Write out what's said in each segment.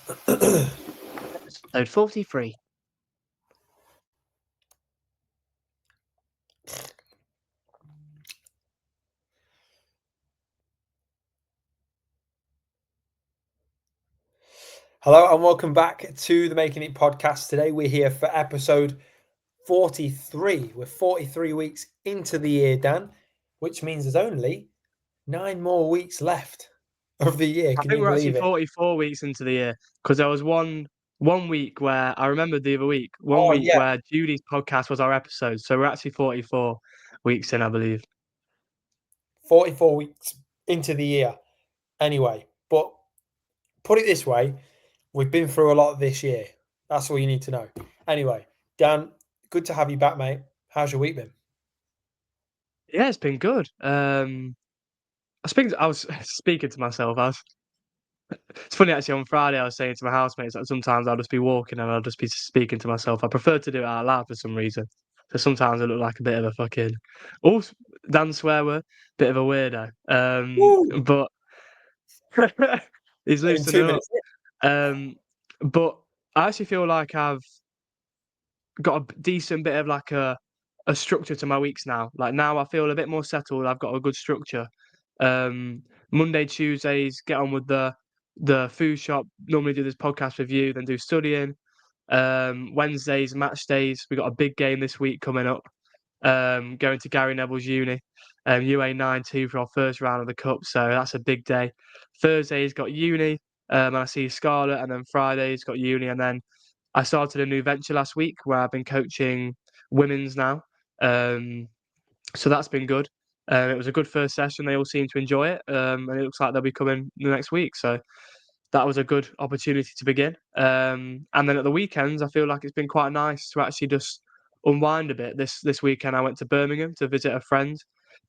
Episode 43. Hello and welcome back to the Making It podcast. Today we're here for episode 43. We're 43 weeks into the year, Dan, which means there's only 9 more weeks left of the year. I Can think you we're actually believe it? 44 weeks into the year because there was one week where I remember the other week, one Oh, week yeah, where Judy's podcast was our episode. So we're actually 44 weeks in, I believe. 44 weeks into the year. Anyway, but put it this way, we've been through a lot this year. That's all you need to know. Anyway, Dan, good to have you back, mate. How's your week been? Yeah, it's been good. I was speaking to myself. It's funny actually. On Friday, I was saying to my housemates that sometimes I'll just be walking and I'll just be speaking to myself. I prefer to do it out loud for some reason. So sometimes I look like a bit of a fucking, oh, Dan swear word, bit of a weirdo. Woo! But he's Only loosening 2 up. minutes in. But I actually feel like I've got a decent bit of like a structure to my weeks now. Like now I feel a bit more settled. I've got a good structure. Monday, Tuesdays, get on with the food shop. Normally do this podcast review, then do studying. Wednesdays, match days. We got a big game this week coming up. Going to Gary Neville's uni, UA92 for our first round of the cup. So that's a big day. Thursday's got uni, and I see Scarlett, and then Friday's got uni, and then I started a new venture last week where I've been coaching women's now. So that's been good. It was a good first session. They all seem to enjoy it, and it looks like they'll be coming the next week. So that was a good opportunity to begin. And then at the weekends, I feel like it's been quite nice to actually just unwind a bit. This weekend, I went to Birmingham to visit a friend,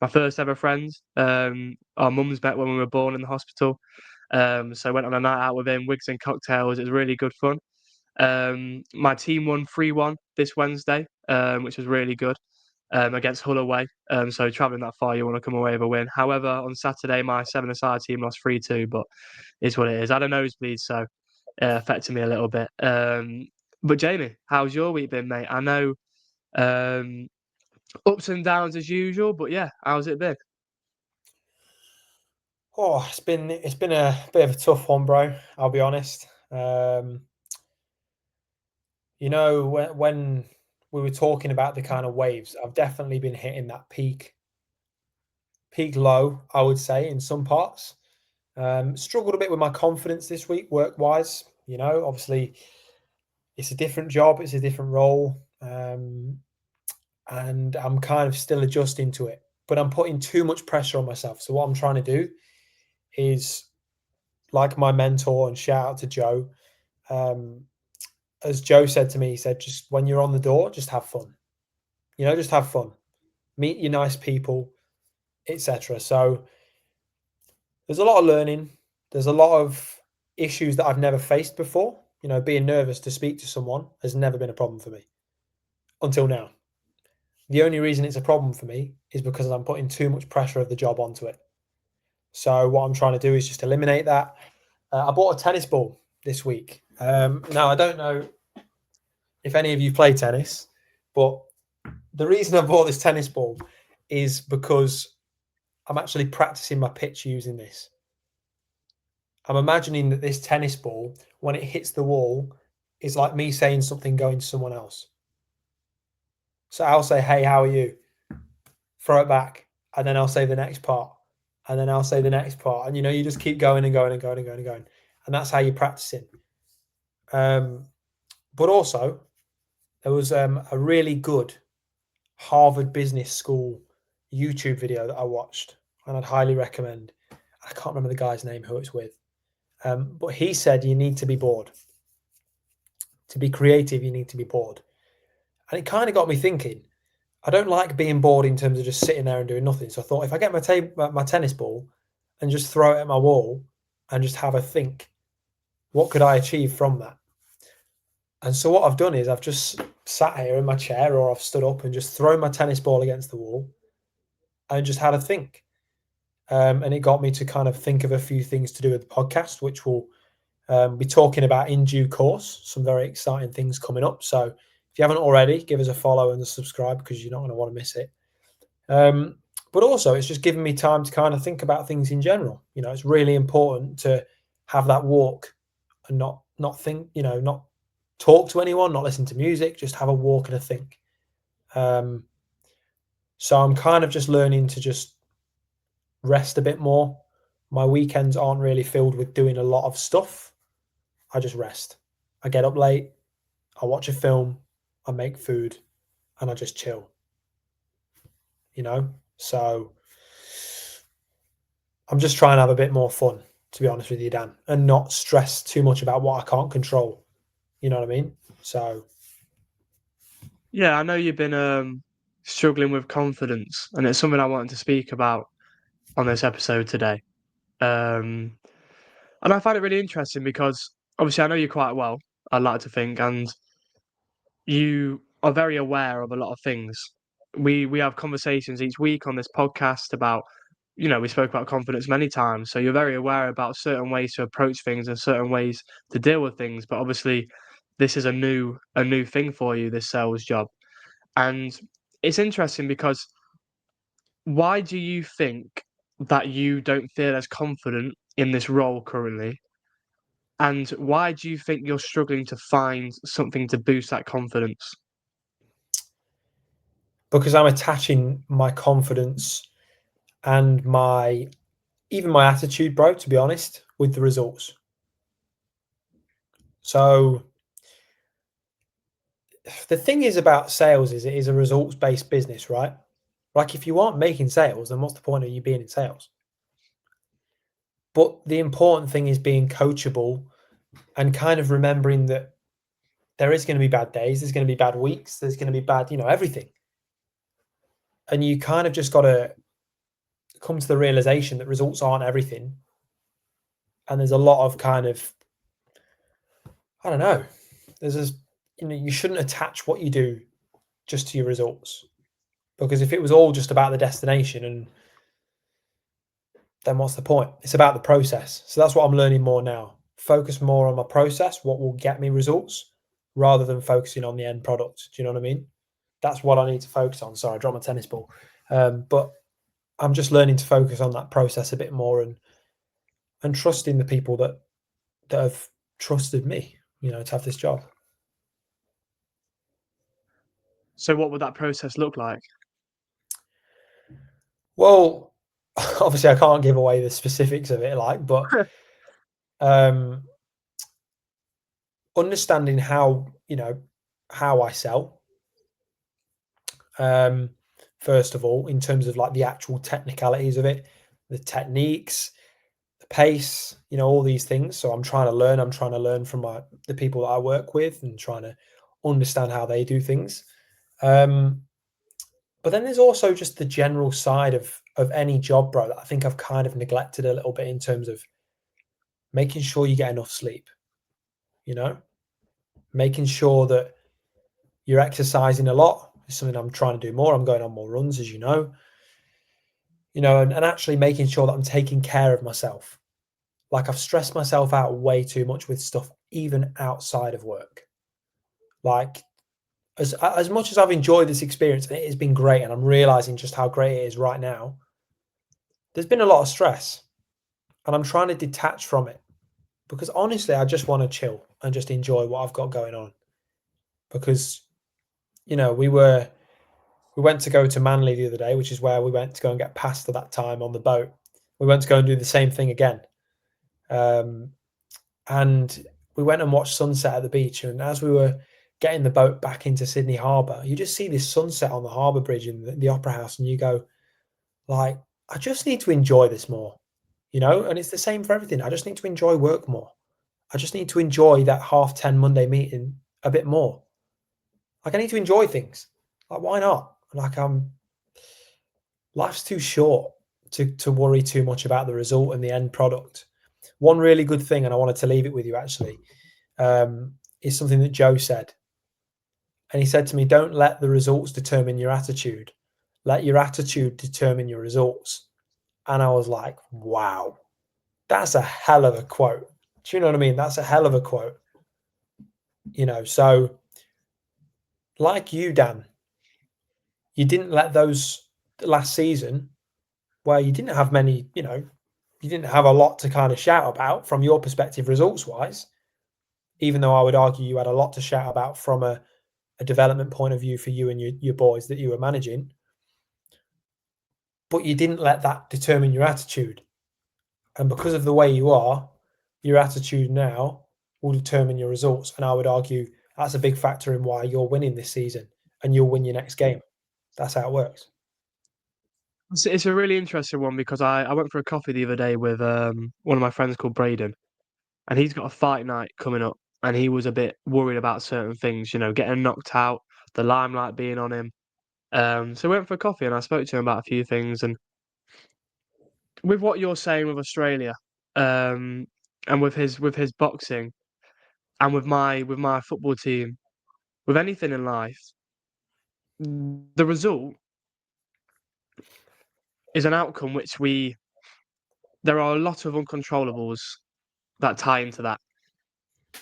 my first ever friend. Our mums met when we were born in the hospital. So I went on a night out with him, wigs and cocktails. It was really good fun. My team won 3-1 this Wednesday, which was really good. Against Hull away. So travelling that far, you want to come away with a win. However, on Saturday, my 7-a-side team lost 3-2, but it's what it is. I had a nosebleed, so it affected me a little bit. But Jamie, how's your week been, mate? I know ups and downs as usual, but yeah, how's it been? Oh, it's been a bit of a tough one, bro. I'll be honest. When we were talking about the kind of waves, I've definitely been hitting that peak low, I would say, in some parts. Struggled a bit with my confidence this week, work wise. Obviously, it's a different job, it's a different role, and I'm kind of still adjusting to it. But I'm putting too much pressure on myself. So what I'm trying to do is, like my mentor, and shout out to Joe. As Joe said to me, he said, just when you're on the door, just have fun. Just have fun, meet your nice people, etc. So there's a lot of learning. There's a lot of issues that I've never faced before. Being nervous to speak to someone has never been a problem for me until now. The only reason it's a problem for me is because I'm putting too much pressure of the job onto it. So what I'm trying to do is just eliminate that. I bought a tennis ball this week. Now I don't know if any of you play tennis, but the reason I bought this tennis ball is because I'm actually practicing my pitch using this. I'm imagining that this tennis ball, when it hits the wall, is like me saying something going to someone else. So I'll say, "Hey, how are you?" Throw it back, and then I'll say the next part, and then I'll say the next part, and you just keep going and going and going and going and going, and that's how you're practicing. But also, there was a really good Harvard Business School YouTube video that I watched, and I'd highly recommend. I can't remember the guy's name who it's with, but he said you need to be bored. To be creative, you need to be bored. And it kind of got me thinking. I don't like being bored in terms of just sitting there and doing nothing. So I thought if I get my tennis ball and just throw it at my wall and just have a think, what could I achieve from that? And so what I've done is I've just sat here in my chair, or I've stood up and just thrown my tennis ball against the wall and just had a think. And it got me to kind of think of a few things to do with the podcast, which will Be talking about in due course some very exciting things coming up. So if you haven't already, give us a follow and a subscribe because you're not going to want to miss it. But also, it's just giving me time to kind of think about things in general. You know, it's really important to have that walk and not think. You know, not talk to anyone, not listen to music. Just have a walk and a think. So I'm kind of just learning to just rest a bit more. My weekends aren't really filled with doing a lot of stuff. I just rest. I get up late, I watch a film, I make food, and I just chill. You know? So I'm just trying to have a bit more fun, to be honest with you, Dan, and not stress too much about what I can't control. You know what I mean? So Yeah, I know you've been struggling with confidence, and it's something I wanted to speak about on this episode today. And I find it really interesting because obviously I know you quite well, I'd like to think, and you are very aware of a lot of things. We have conversations each week on this podcast about, you know, we spoke about confidence many times. So you're very aware about certain ways to approach things and certain ways to deal with things. But obviously, this is a new thing for you, this sales job. And it's interesting because why do you think that you don't feel as confident in this role currently? And why do you think you're struggling to find something to boost that confidence? because I'm attaching my confidence and my even my attitude, bro, to be honest, with the results. So the thing is about sales is it is a results-based business, right? Like if you aren't making sales, then what's the point of you being in sales? But the important thing is being coachable and kind of remembering that there is going to be bad days, there's going to be bad weeks, there's going to be bad, you know, everything. And you kind of just got to come to the realization that results aren't everything. And there's a lot of kind of, I don't know, there's this, you know, you shouldn't attach what you do just to your results. Because if it was all just about the destination, and then what's the point? It's about the process. So that's what I'm learning more now. Focus more on my process, what will get me results, rather than focusing on the end product. Do you know what I mean? That's what I need to focus on. Sorry, I dropped my tennis ball. But I'm just learning to focus on that process a bit more and trusting the people that have trusted me, you know, to have this job. So what would that process look like? Well, obviously I can't give away the specifics of it, like, but understanding how, you know, how I sell. First of all, in terms of like the actual technicalities of it, the techniques, the pace, you know, all these things. So I'm trying to learn. I'm trying to learn from the people that I work with and trying to understand how they do things. But then there's also just the general side of any job, bro, that I think I've kind of neglected a little bit in terms of making sure you get enough sleep, you know, making sure that you're exercising a lot. It's something I'm trying to do more. I'm going on more runs, as you know, and actually making sure that I'm taking care of myself. Like I've stressed myself out way too much with stuff, even outside of work. Like as much as I've enjoyed this experience, and it has been great, and I'm realizing just how great it is right now, there's been a lot of stress, and I'm trying to detach from it because honestly, I just want to chill and just enjoy what I've got going on. Because, you know, we went to go to Manly the other day, which is where we went to go and get pasta that time on the boat. We went to go and do the same thing again. And we went and watched sunset at the beach. And as we were getting the boat back into Sydney Harbour, you just see this sunset on the harbour bridge in the Opera House. And you go, like, I just need to enjoy this more, you know? And it's the same for everything. I just need to enjoy work more. I just need to enjoy that 10:30 Monday meeting a bit more. Like, I need to enjoy things. Like, why not? Like, life's too short to worry too much about the result and the end product. One really good thing, and I wanted to leave it with you actually, is something that Joe said. And he said to me, don't let the results determine your attitude. Let your attitude determine your results. And I was like, wow, that's a hell of a quote. Do you know what I mean? That's a hell of a quote. You know, so like you, Dan, you didn't let those last season where you didn't have many, you know, you didn't have a lot to kind of shout about from your perspective results wise, even though I would argue you had a lot to shout about from a development point of view for you and your boys that you were managing. But you didn't let that determine your attitude. And because of the way you are, your attitude now will determine your results. And I would argue that's a big factor in why you're winning this season and you'll win your next game. That's how it works. It's a really interesting one because I went for a coffee the other day with one of my friends called Braden, and he's got a fight night coming up, and he was a bit worried about certain things, you know, getting knocked out, the limelight being on him. So we went for a coffee, and I spoke to him about a few things, and with what you're saying with Australia, and with his boxing, and with my football team, with anything in life, the result is an outcome which there are a lot of uncontrollables that tie into that.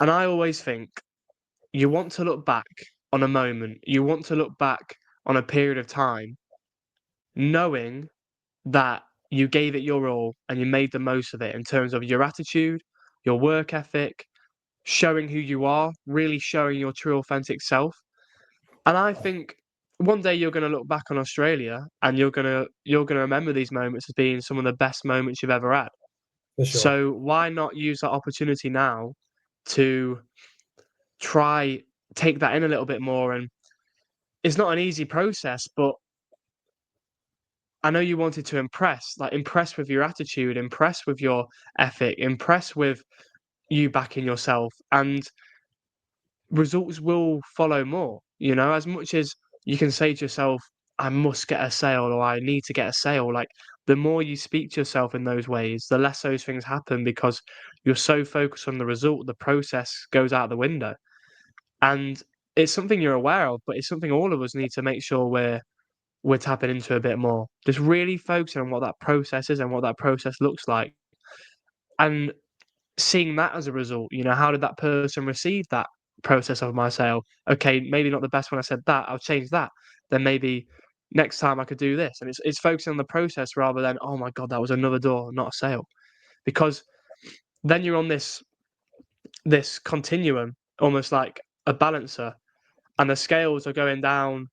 And I always think you want to look back on a moment, you want to look back on a period of time, knowing that you gave it your all and you made the most of it in terms of your attitude, your work ethic, showing who you are, really showing your true authentic self. And I think one day you're going to look back on Australia and you're going to remember these moments as being some of the best moments you've ever had. For sure. So why not use that opportunity now to try take that in a little bit more? And it's not an easy process, but I know you wanted to impress with your attitude, impress with your ethic, impress with you backing yourself, and results will follow more. You know, as much as you can say to yourself, I must get a sale or I need to get a sale, like the more you speak to yourself in those ways, the less those things happen because you're so focused on the result, the process goes out the window. And it's something you're aware of, but it's something all of us need to make sure we're tapping into a bit more. Just really focusing on what that process is and what that process looks like. And seeing that as a result, you know, how did that person receive that process of my sale? Okay, maybe not the best when I said that, I'll change that. Then maybe next time I could do this. And it's focusing on the process rather than, oh my God, that was another door, not a sale. Because then you're on this continuum, almost like a balancer, and the scales are going down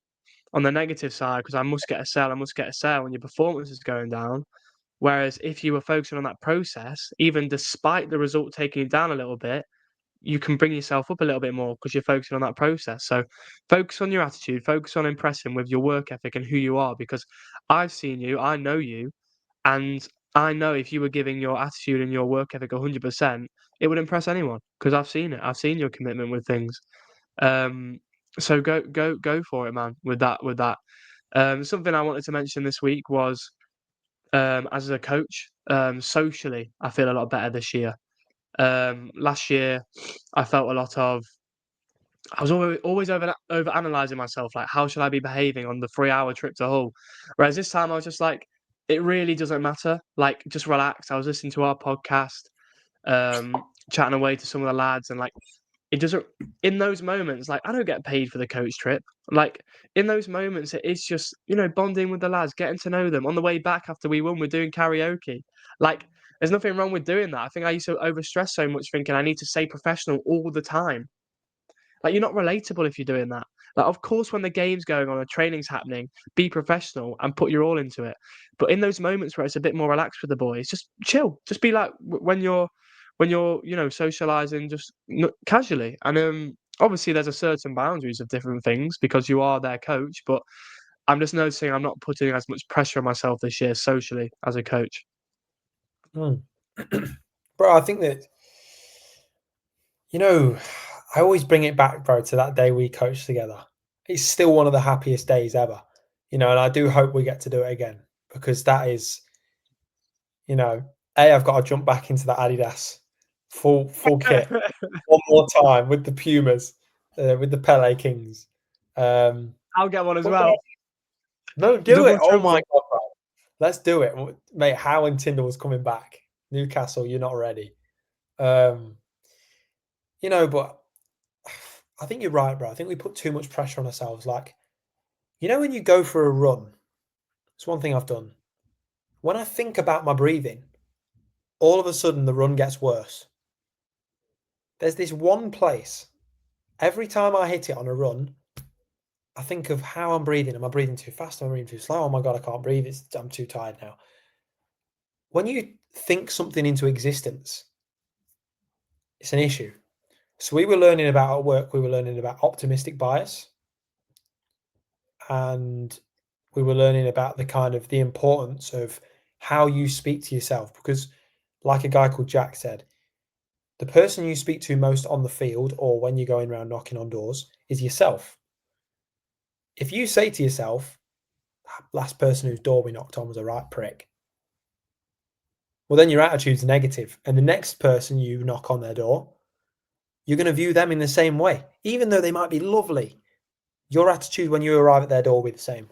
on the negative side because I must get a sale, and your performance is going down. Whereas if you were focusing on that process, even despite the result taking you down a little bit, you can bring yourself up a little bit more because you're focusing on that process. So focus on your attitude, focus on impressing with your work ethic and who you are, because I've seen you, I know you, and I know if you were giving your attitude and your work ethic 100%, it would impress anyone because I've seen it. I've seen your commitment with things. Um, so go for it, man. With that. Something I wanted to mention this week was as a coach, socially, I feel a lot better this year. Last year, I felt a lot of. I was always over analyzing myself, like how should I be behaving on the 3 hour trip to Hull? Whereas this time I was just like, it really doesn't matter. Like, just relax. I was listening to our podcast, chatting away to some of the lads, and like it doesn't in those moments, like I don't get paid for the coach trip. Like in those moments, it is just, you know, bonding with the lads, getting to know them. On the way back after we won, we're doing karaoke. Like there's nothing wrong with doing that. I think I used to overstress so much thinking I need to stay professional all the time. Like you're not relatable if you're doing that. Like of course when the game's going on, the training's happening, be professional and put your all into it. But in those moments where it's a bit more relaxed with the boys, just chill. Just be like when you're you know socializing just casually. And obviously there's a certain boundaries of different things because you are their coach, but I'm just noticing I'm not putting as much pressure on myself this year socially as a coach. Bro, I think that, you know, I always bring it back, bro, to that day we coached together. It's still one of the happiest days ever, you know, and I do hope we get to do it again because that is, you know, I've got to jump back into the Adidas full kit one more time with the Pumas, with the Pele Kings. I'll get one as well. No, do Double it. Oh my trouble. God, bro. Let's do it. Mate, Howe and Tyndall's coming back. Newcastle, you're not ready. But I think you're right, bro. I think we put too much pressure on ourselves. Like, when you go for a run, it's one thing I've done. When I think about my breathing, all of a sudden the run gets worse. There's this one place, every time I hit it on a run, I think of how I'm breathing. Am I breathing too fast? Am I breathing too slow? Oh my God, I can't breathe. I'm too tired now. When you think something into existence, it's an issue. So we were learning about at work, we were learning about optimistic bias. And we were learning about the importance of how you speak to yourself. Because like a guy called Jack said, the person you speak to most on the field or when you're going around knocking on doors is yourself. If you say to yourself, last person whose door we knocked on was a right prick, well, then your attitude's negative. And the next person you knock on their door, you're going to view them in the same way. Even though they might be lovely, your attitude when you arrive at their door will be the same.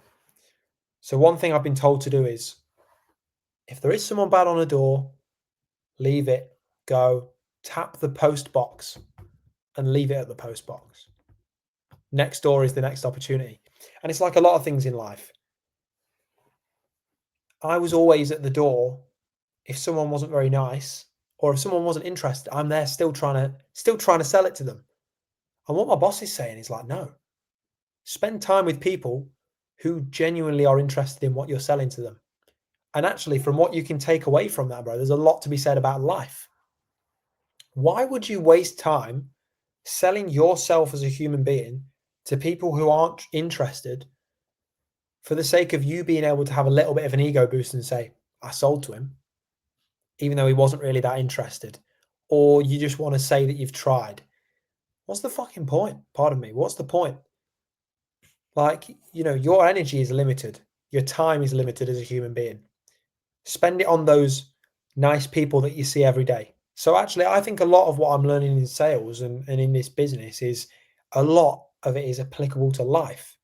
So one thing I've been told to do is, if there is someone bad on a door, leave it, go, tap the post box and leave it at the post box. Next door is the next opportunity. And it's like a lot of things in life. I was always at the door if someone wasn't very nice or if someone wasn't interested. I'm there still trying to sell it to them. And what my boss is saying is like, no, spend time with people who genuinely are interested in what you're selling to them. And actually, from what you can take away from that, bro, there's a lot to be said about life. Why would you waste time selling yourself as a human being to people who aren't interested for the sake of you being able to have a little bit of an ego boost and say, I sold to him, even though he wasn't really that interested? Or you just want to say that you've tried? What's the fucking point? Pardon me. What's the point? Like, your energy is limited. Your time is limited as a human being. Spend it on those nice people that you see every day. So actually, I think a lot of what I'm learning in sales and in this business is a lot of it is applicable to life,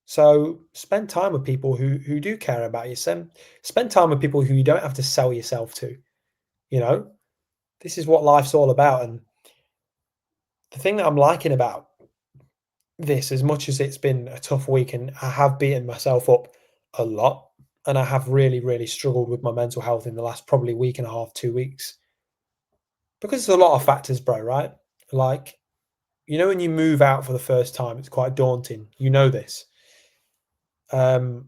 So spend time with people who do care about you. Spend time with people who you don't have to sell yourself to, This is what life's all about. And the thing that I'm liking about this, as much as it's been a tough week and I have beaten myself up a lot, and I have really, really struggled with my mental health in the last probably week and a half, 2 weeks, because there's a lot of factors, bro, right? Like, when you move out for the first time, it's quite daunting. This. And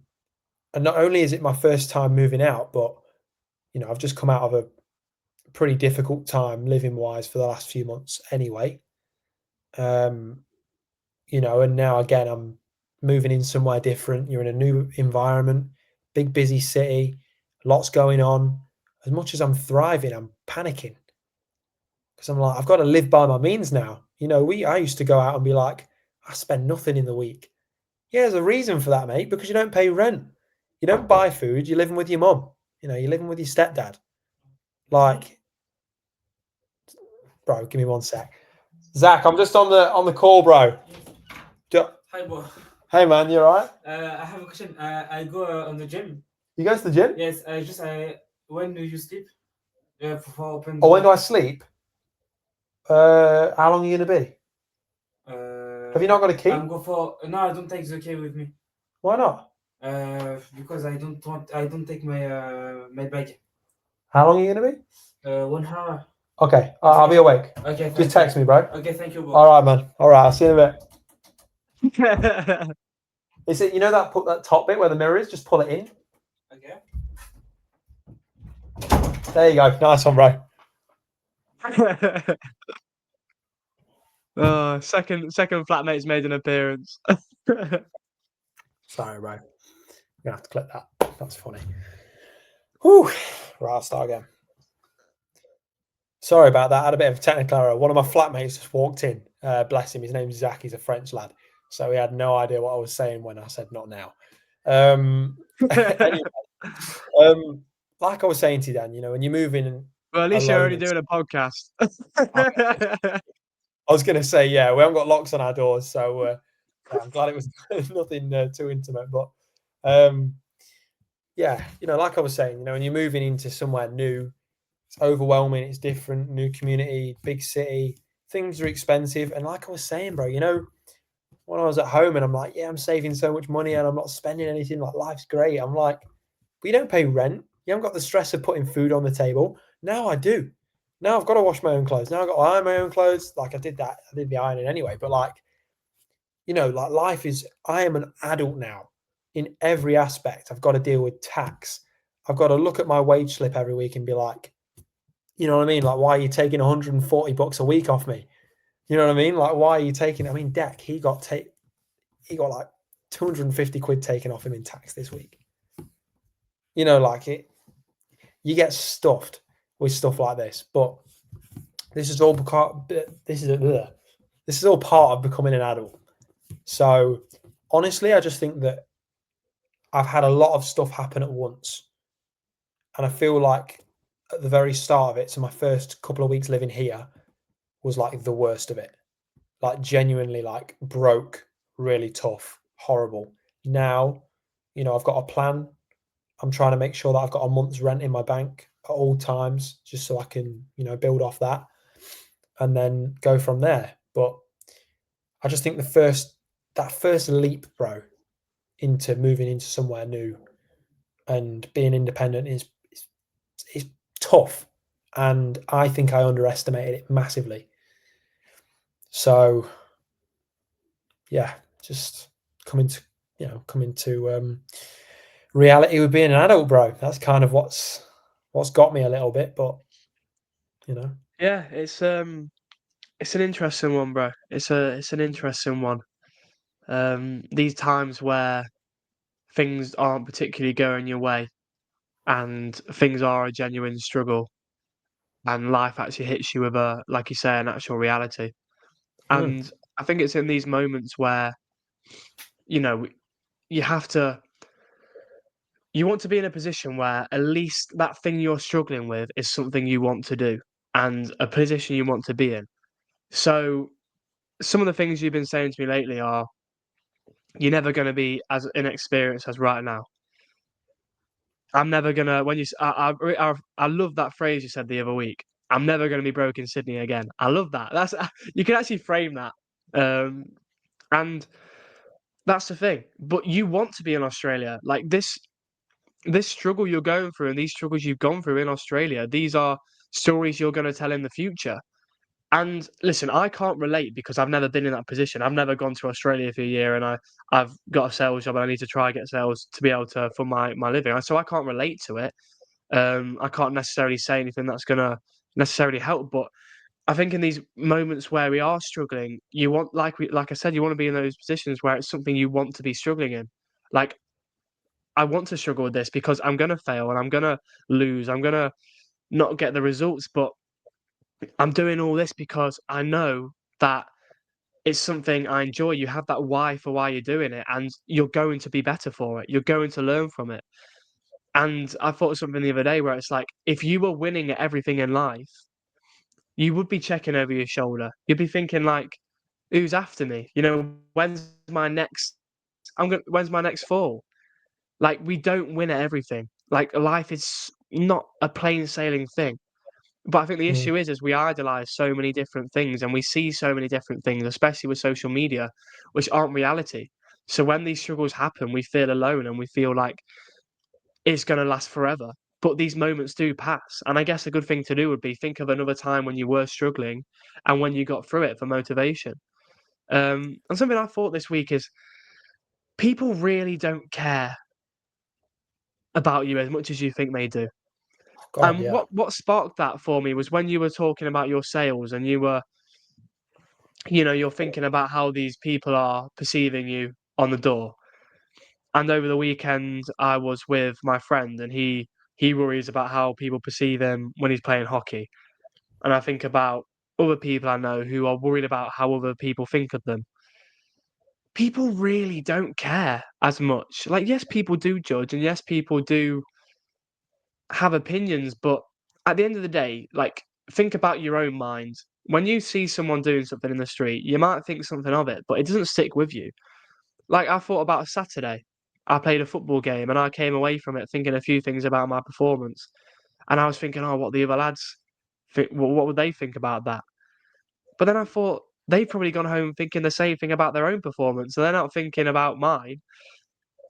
not only is it my first time moving out, but, I've just come out of a pretty difficult time living wise for the last few months anyway. And now again, I'm moving in somewhere different. You're in a new environment, big, busy city, lots going on. As much as I'm thriving, I'm panicking because I'm like, I've got to live by my means now. I used to go out and be like, I spend nothing in the week. Yeah, there's a reason for that, mate, because you don't pay rent. You don't buy food. You're living with your mum. You're living with your stepdad. Like, bro, give me one sec. Zach, I'm just on the call, bro. Hi, bro. Hey, man, you all right? I have a question. I go on the gym. You go to the gym? Yes, when do you sleep? For open. Oh, when do I sleep? How long are you gonna be? Have you not got a key? I'm go for no. I don't take the key with me. Why not? Because I don't take my bag. How long are you gonna be? 1 hour. Okay, I'll be awake. Okay. Just text me, bro. Okay, thank you, bro. All right, man. All right, I'll see you in a bit. Is it that top bit where the mirror is? Just pull it in. Okay. There you go. Nice one, bro. Second flatmate's made an appearance. Sorry, bro. I'm gonna have to clip that. That's funny. Whew. Right, I'll start again. Sorry about that. I had a bit of a technical error. One of my flatmates just walked in. Bless him. His name's Zach. He's a French lad. So he had no idea what I was saying when I said not now. Anyway, like I was saying to you, Dan, when you move in. Well, at least you're already doing a podcast. I was going to say, yeah, we haven't got locks on our doors. So I'm glad it was nothing too intimate. But yeah, like I was saying, when you're moving into somewhere new, It's overwhelming. It's different. New community, big city. Things are expensive. And like I was saying, bro, you know, when I was at home and I'm like, yeah, I'm saving so much money and I'm not spending anything. Like, life's great. I'm like, but you don't pay rent. You haven't got the stress of putting food on the table. Now I do. Now I've got to wash my own clothes. Now I've got to iron my own clothes. Like, I did that. I did the ironing anyway. But like, you know, like, life is, I am an adult now in every aspect. I've got to deal with tax. I've got to look at my wage slip every week and be like, you know what I mean? Like, why are you taking $140 a week off me? You know what I mean? Like, why are you taking? I mean, Deck, he got like 250 quid taken off him in tax this week. You know, like, it, you get stuffed with stuff like this. But this is all this is all part of becoming an adult. So honestly, I just think that I've had a lot of stuff happen at once, and I feel like at the very start of it, so my first couple of weeks living here was like the worst of it. Like, genuinely, like, broke, really tough, horrible. Now, you know, I've got a plan. I'm trying to make sure that I've got a month's rent in my bank at all times, just so I can, you know, build off that and then go from there. But I just think that first leap, bro, into moving into somewhere new and being independent is tough. And I think I underestimated it massively. So yeah, just coming to reality with being an adult, bro. That's kind of what's got me a little bit, but you know. Yeah, it's an interesting one, bro. It's an interesting one. These times where things aren't particularly going your way and things are a genuine struggle and life actually hits you with a, like you say, an actual reality. Mm. And I think it's in these moments where, you know, you have to, you want to be in a position where at least that thing you're struggling with is something you want to do and a position you want to be in. So some of the things you've been saying to me lately are, you're never going to be as inexperienced as right now. I'm never gonna. When you, I love that phrase you said the other week. I'm never gonna be broke in Sydney again. I love that. That's you can actually frame that, and that's the thing. But you want to be in Australia, like this struggle you're going through, and these struggles you've gone through in Australia. These are stories you're going to tell in the future. And listen, I can't relate because I've never been in that position. I've never gone to Australia for a year, and I've got a sales job, and I need to try and get sales to be able to for my living. So I can't relate to it. I can't necessarily say anything that's gonna necessarily help, but I think in these moments where we are struggling, you want, like I said, you want to be in those positions where it's something you want to be struggling in. Like, I want to struggle with this because I'm gonna fail and I'm gonna lose. I'm gonna not get the results, but I'm doing all this because I know that it's something I enjoy. You have that why for why you're doing it, and you're going to be better for it. You're going to learn from it. And I thought of something the other day where it's like, if you were winning at everything in life, you would be checking over your shoulder. You'd be thinking like, who's after me? You know, when's my next fall? Like, we don't win at everything. Like, life is not a plain sailing thing. But I think the Mm. issue is we idolize so many different things and we see so many different things, especially with social media, which aren't reality. So when these struggles happen, we feel alone and we feel like it's going to last forever. But these moments do pass. And I guess a good thing to do would be think of another time when you were struggling and when you got through it for motivation. And something I thought this week is people really don't care about you as much as you think they do. God, And yeah. what sparked that for me was when you were talking about your sales and you were, you know, you're thinking about how these people are perceiving you on the door. And over the weekend, I was with my friend, and he worries about how people perceive him when he's playing hockey. And I think about other people I know who are worried about how other people think of them. People really don't care as much. Like, yes, people do judge, and yes, people do have opinions, but at the end of the day, like, think about your own mind. When you see someone doing something in the street, you might think something of it, but it doesn't stick with you. Like, I thought about a Saturday. I played a football game and I came away from it thinking a few things about my performance. And I was thinking, oh, what the other lads think, what would they think about that? But then I thought they've probably gone home thinking the same thing about their own performance. So they're not thinking about mine.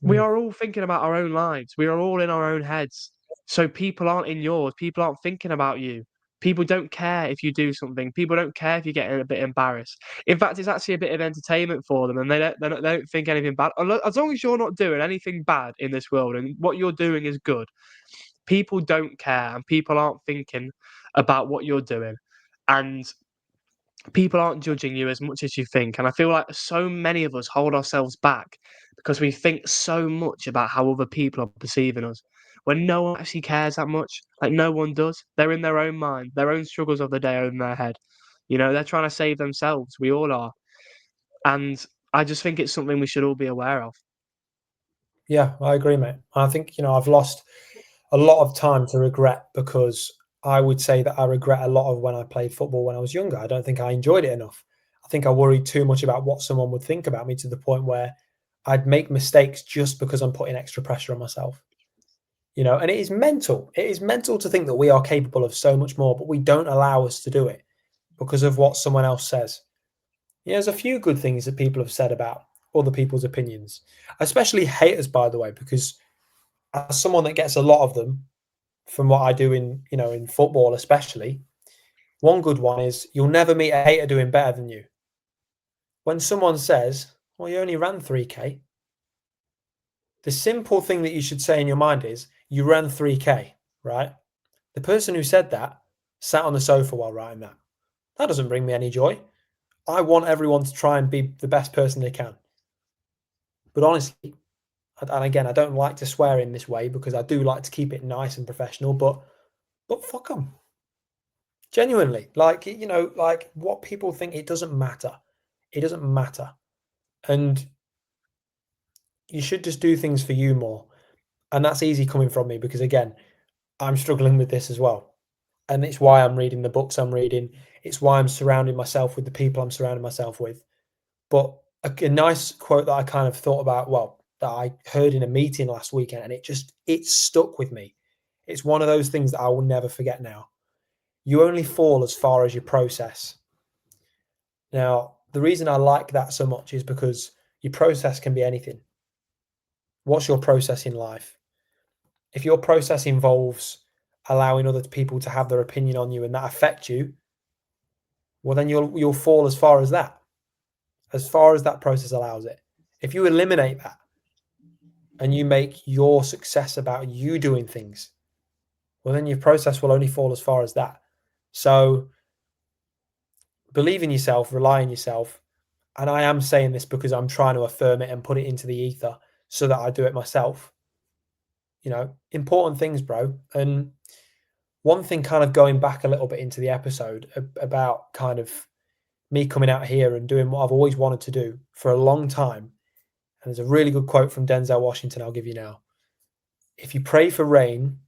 We Mm. are all thinking about our own lives. We are all in our own heads. So people aren't in yours. People aren't thinking about you. People don't care if you do something. People don't care if you get a bit embarrassed. In fact, it's actually a bit of entertainment for them, and they don't think anything bad. As long as you're not doing anything bad in this world, and what you're doing is good, people don't care, and people aren't thinking about what you're doing, and people aren't judging you as much as you think. And I feel like so many of us hold ourselves back because we think so much about how other people are perceiving us, when no one actually cares that much. Like, no one does. They're in their own mind, their own struggles of the day are in their head. They're trying to save themselves. We all are. And I just think it's something we should all be aware of. Yeah, I agree, mate. I think, I've lost a lot of time to regret because I would say that I regret a lot of when I played football when I was younger. I don't think I enjoyed it enough. I think I worried too much about what someone would think about me to the point where I'd make mistakes just because I'm putting extra pressure on myself. And it is mental. It is mental to think that we are capable of so much more, but we don't allow us to do it because of what someone else says. There's a few good things that people have said about other people's opinions, especially haters, by the way, because as someone that gets a lot of them from what I do in football, especially, one good one is you'll never meet a hater doing better than you. When someone says, well, you only ran 3K, the simple thing that you should say in your mind is, you ran 3K, right? The person who said that sat on the sofa while writing that. That doesn't bring me any joy. I want everyone to try and be the best person they can. But honestly, and again, I don't like to swear in this way because I do like to keep it nice and professional, but fuck them. Genuinely, like what people think, it doesn't matter. It doesn't matter. And you should just do things for you more. And that's easy coming from me because, again, I'm struggling with this as well. And it's why I'm reading the books I'm reading. It's why I'm surrounding myself with the people I'm surrounding myself with. But a nice quote that I kind of thought about, that I heard in a meeting last weekend, and it stuck with me. It's one of those things that I will never forget now. You only fall as far as you process. Now, the reason I like that so much is because your process can be anything. What's your process in life? If your process involves allowing other people to have their opinion on you and that affect you, well, then you'll fall as far as that process allows it. If you eliminate that and you make your success about you doing things, well, then your process will only fall as far as that. So believe in yourself, rely on yourself. And I am saying this because I'm trying to affirm it and put it into the ether so that I do it myself. Important things, bro. And one thing, kind of going back a little bit into the episode about kind of me coming out here and doing what I've always wanted to do for a long time. And there's a really good quote from Denzel Washington I'll give you now. If you pray for rain,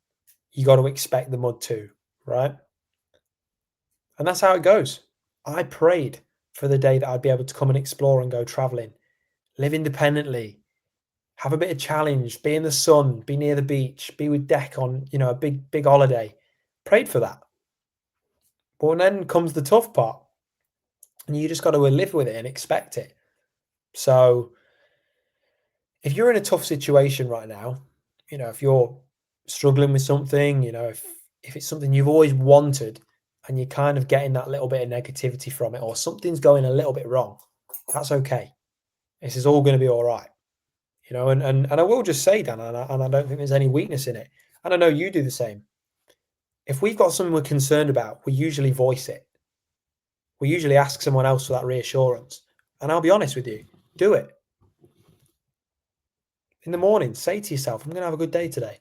you got to expect the mud too, right? And that's how it goes. I prayed for the day that I'd be able to come and explore and go traveling, live independently, have a bit of challenge, be in the sun, be near the beach, be with Deck on, a big holiday. Prayed for that. But then comes the tough part. And you just got to live with it and expect it. So if you're in a tough situation right now, if you're struggling with something, if it's something you've always wanted and you're kind of getting that little bit of negativity from it, or something's going a little bit wrong, that's okay. This is all going to be all right. And I will just say, Dan, and I don't think there's any weakness in it. And I know you do the same. If we've got something we're concerned about, we usually voice it. We usually ask someone else for that reassurance. And I'll be honest with you, do it. In the morning, say to yourself, I'm going to have a good day today.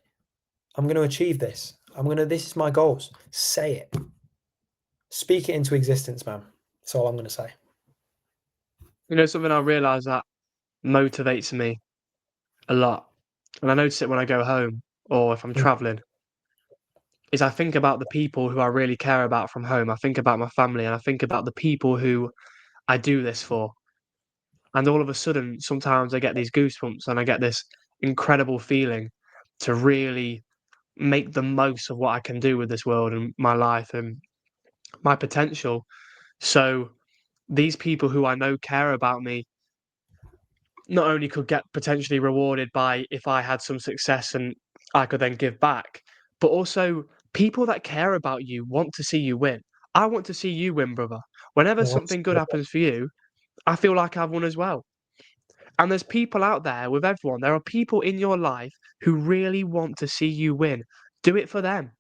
I'm going to achieve this. This is my goals. Say it. Speak it into existence, man. That's all I'm going to say. Something I realise that motivates me a lot, and I notice it when I go home or if I'm traveling, is I think about the people who I really care about from home. I think about my family, and I think about the people who I do this for. And all of a sudden, sometimes I get these goosebumps and I get this incredible feeling to really make the most of what I can do with this world and my life and my potential. So these people who I know care about me not only could get potentially rewarded by if I had some success and I could then give back, but also people that care about you want to see you win. I want to see you win, brother. Whenever something good happens for you, I feel like I've won as well. And there's people out there with everyone. There are people in your life who really want to see you win. Do it for them.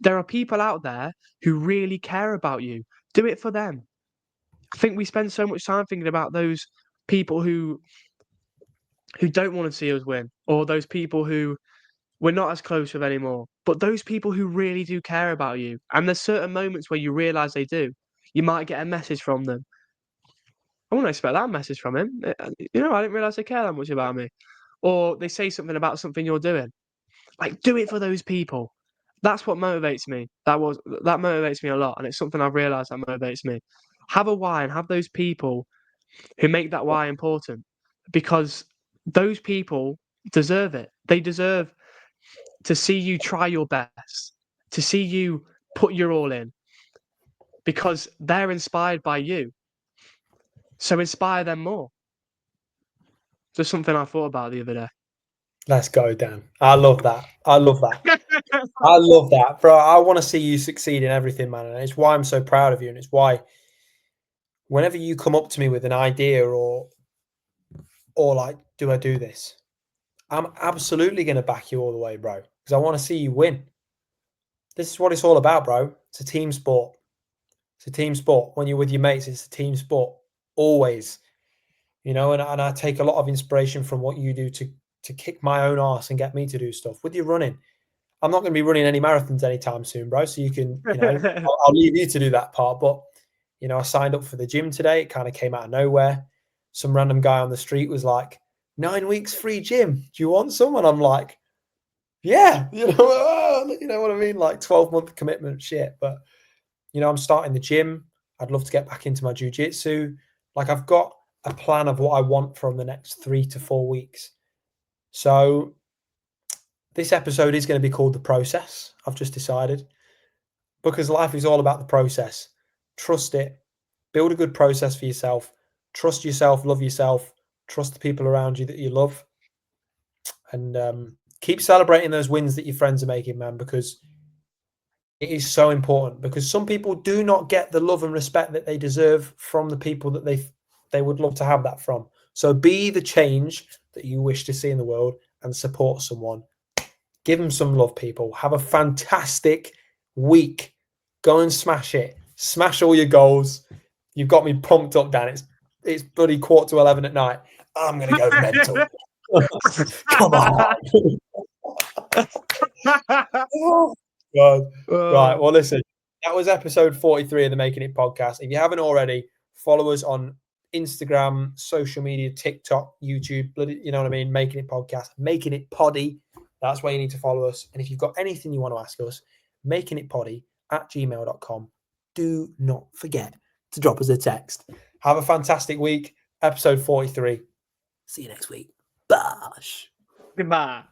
There are people out there who really care about you. Do it for them. I think we spend so much time thinking about those people who don't want to see us win, or those people who we're not as close with anymore. But those people who really do care about you, and there's certain moments where you realise they do. You might get a message from them. I wouldn't expect that message from him. I didn't realise they care that much about me. Or they say something about something you're doing. Like, do it for those people. That's what motivates me. That motivates me a lot, and it's something I've realised that motivates me. Have a why and have those people who make that why important, because those people deserve it. They deserve to see you try your best, to see you put your all in, because they're inspired by you. So inspire them more. Just something I thought about the other day. Let's go, Dan. I love that. I love that. I love that, bro. I want to see you succeed in everything, man. And it's why I'm so proud of you. And it's why whenever you come up to me with an idea or like, do I do this? I'm absolutely going to back you all the way, bro, because I want to see you win. This is what it's all about, bro. It's a team sport. It's a team sport. When you're with your mates, it's a team sport. Always. And I take a lot of inspiration from what you do to kick my own arse and get me to do stuff. With your running, I'm not going to be running any marathons anytime soon, bro. So you can, I'll leave you to do that part. But, I signed up for the gym today. It kind of came out of nowhere. Some random guy on the street was like, 9 weeks free gym. Do you want some? And I'm like, yeah, you know what I mean? Like 12-month commitment shit. But, I'm starting the gym. I'd love to get back into my jiu-jitsu. Like, I've got a plan of what I want from the next 3 to 4 weeks. So this episode is going to be called The Process. I've just decided, because life is all about the process. Trust it. Build a good process for yourself. Trust yourself, love yourself, trust the people around you that you love, and keep celebrating those wins that your friends are making, man, because it is so important. Because some people do not get the love and respect that they deserve from the people that they would love to have that from. So be the change that you wish to see in the world and support someone. Give them some love, people. Have a fantastic week. Go and smash it. Smash all your goals. You've got me pumped up, Dan. It's bloody 11:15 at night. I'm going to go mental. Come on. Oh, God. Right. Well, listen, that was episode 43 of the Making It podcast. If you haven't already, follow us on Instagram, social media, TikTok, YouTube, you know what I mean? Making It podcast, Making It poddy. That's where you need to follow us. And if you've got anything you want to ask us, makingitpoddy@gmail.com. Do not forget to drop us a text. Have a fantastic week. Episode 43. See you next week. Bosh. Goodbye.